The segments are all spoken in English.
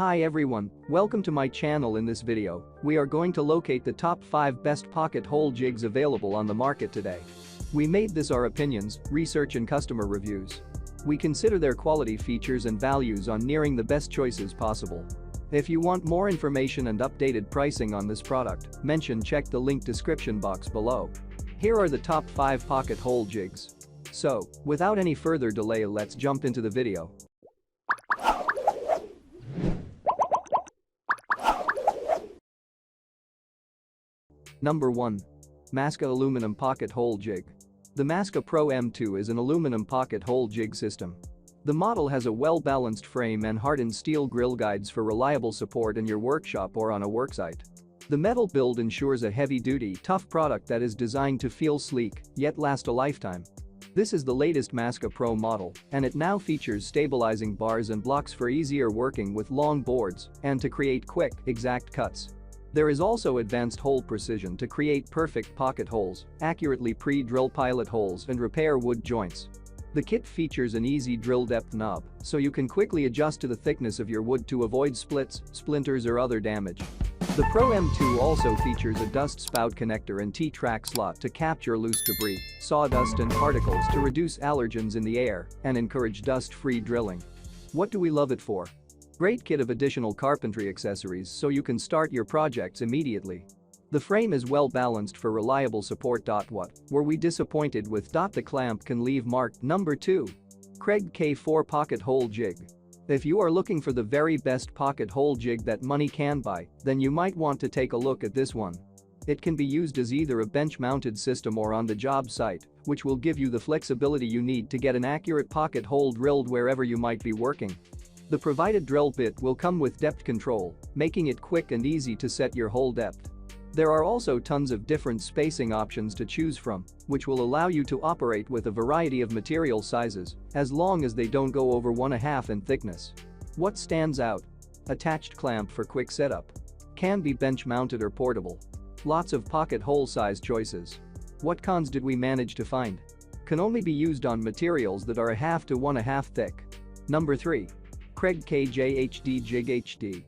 Hi everyone, welcome to my channel. In this video, we are going to locate the top 5 best pocket hole jigs available on the market today. We made this our opinions, research and customer reviews. We consider their quality, features and values on nearing the best choices possible. If you want more information and updated pricing on this product, check the link description box below. Here are the top 5 pocket hole jigs. So, without any further delay, let's jump into the video. Number 1. Masca Aluminum Pocket Hole Jig. The Masca Pro M2 is an aluminum pocket hole jig system. The model has a well-balanced frame and hardened steel grill guides for reliable support in your workshop or on a worksite. The metal build ensures a heavy-duty, tough product that is designed to feel sleek, yet last a lifetime. This is the latest Masca Pro model, and it now features stabilizing bars and blocks for easier working with long boards and to create quick, exact cuts. There is also advanced hole precision to create perfect pocket holes, accurately pre-drill pilot holes and repair wood joints. The kit features an easy drill depth knob, so you can quickly adjust to the thickness of your wood to avoid splits, splinters or other damage. The Pro M2 also features a dust spout connector and T-track slot to capture loose debris, sawdust and particles to reduce allergens in the air and encourage dust-free drilling. What do we love it for? Great kit of additional carpentry accessories so you can start your projects immediately. The frame is well balanced for reliable support. What were we disappointed with? The clamp can leave mark. Number 2. 𝐃𝐈𝐒𝐂𝐋𝐀 pocket hole jig. If you are looking for the very best pocket hole jig that money can buy, then you might want to take a look at this one. It can be used as either a bench-mounted system or on the job site, which will give you the flexibility you need to get an accurate pocket hole drilled wherever you might be working. The provided drill bit will come with depth control, making it quick and easy to set your hole depth. There are also tons of different spacing options to choose from, which will allow you to operate with a variety of material sizes, as long as they don't go over 1/2 in thickness. What stands out? Attached clamp for quick setup. Can be bench mounted or portable. Lots of pocket hole size choices. What cons did we manage to find? Can only be used on materials that are 1/2 to 1/2 thick. Number 3. 𝐃𝐈𝐒𝐂𝐋𝐀 Jig HD.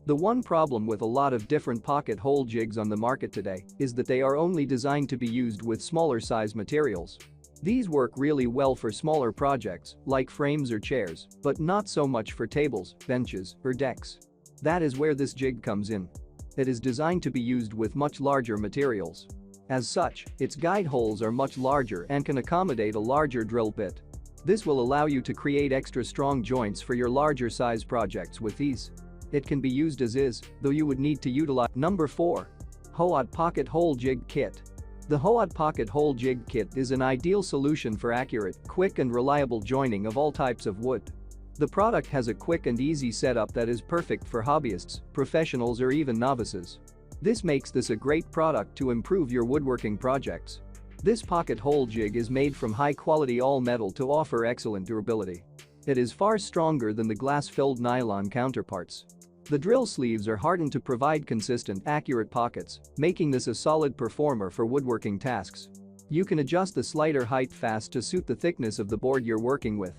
The one problem with a lot of different pocket hole jigs on the market today is that they are only designed to be used with smaller size materials. These work really well for smaller projects, like frames or chairs, but not so much for tables, benches, or decks. That is where this jig comes in. It is designed to be used with much larger materials. As such, its guide holes are much larger and can accommodate a larger drill bit. This will allow you to create extra strong joints for your larger size projects with ease. It can be used as is, though you would need to utilize. Number 4. 𝐃𝐈𝐒𝐂𝐋𝐀 Pocket Hole Jig Kit. The 𝐃𝐈𝐒𝐂𝐋𝐀 Pocket Hole Jig Kit is an ideal solution for accurate, quick and reliable joining of all types of wood. The product has a quick and easy setup that is perfect for hobbyists, professionals or even novices. This makes this a great product to improve your woodworking projects. This pocket hole jig is made from high-quality all-metal to offer excellent durability. It is far stronger than the glass-filled nylon counterparts. The drill sleeves are hardened to provide consistent, accurate pockets, making this a solid performer for woodworking tasks. You can adjust the slider height fast to suit the thickness of the board you're working with.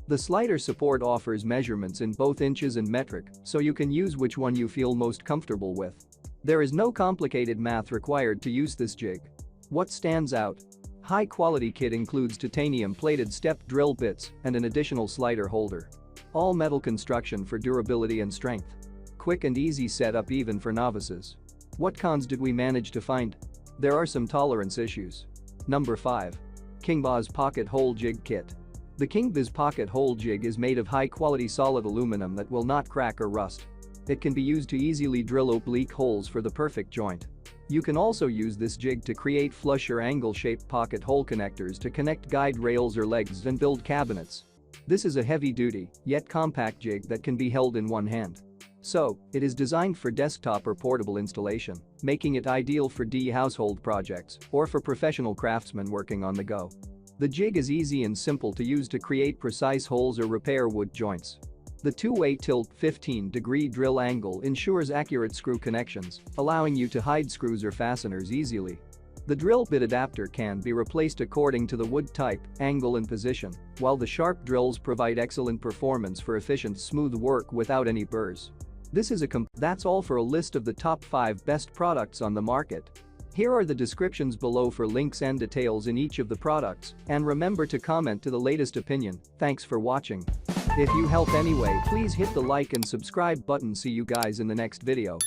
The slider support offers measurements in both inches and metric, so you can use which one you feel most comfortable with. There is no complicated math required to use this jig. What stands out? High-quality kit includes titanium-plated step drill bits and an additional slider holder. All-metal construction for durability and strength. Quick and easy setup even for novices. What cons did we manage to find? There are some tolerance issues. Number 5. 𝐃𝐈𝐒𝐂𝐋𝐀 Pocket Hole Jig Kit. The 𝐃𝐈𝐒𝐂𝐋𝐀 Pocket Hole Jig is made of high-quality solid aluminum that will not crack or rust. It can be used to easily drill oblique holes for the perfect joint. You can also use this jig to create flush or angle-shaped pocket hole connectors to connect guide rails or legs and build cabinets. This is a heavy-duty, yet compact jig that can be held in one hand. So, it is designed for desktop or portable installation, making it ideal for household projects or for professional craftsmen working on the go. The jig is easy and simple to use to create precise holes or repair wood joints. The two-way tilt 15-degree drill angle ensures accurate screw connections, allowing you to hide screws or fasteners easily. The drill bit adapter can be replaced according to the wood type, angle and position, while the sharp drills provide excellent performance for efficient, smooth work without any burrs. That's all for a list of the top 5 best products on the market. Here are the descriptions below for links and details in each of the products, and remember to comment to the latest opinion. Thanks for watching. If you help anyway, please hit the like and subscribe button. See you guys in the next video.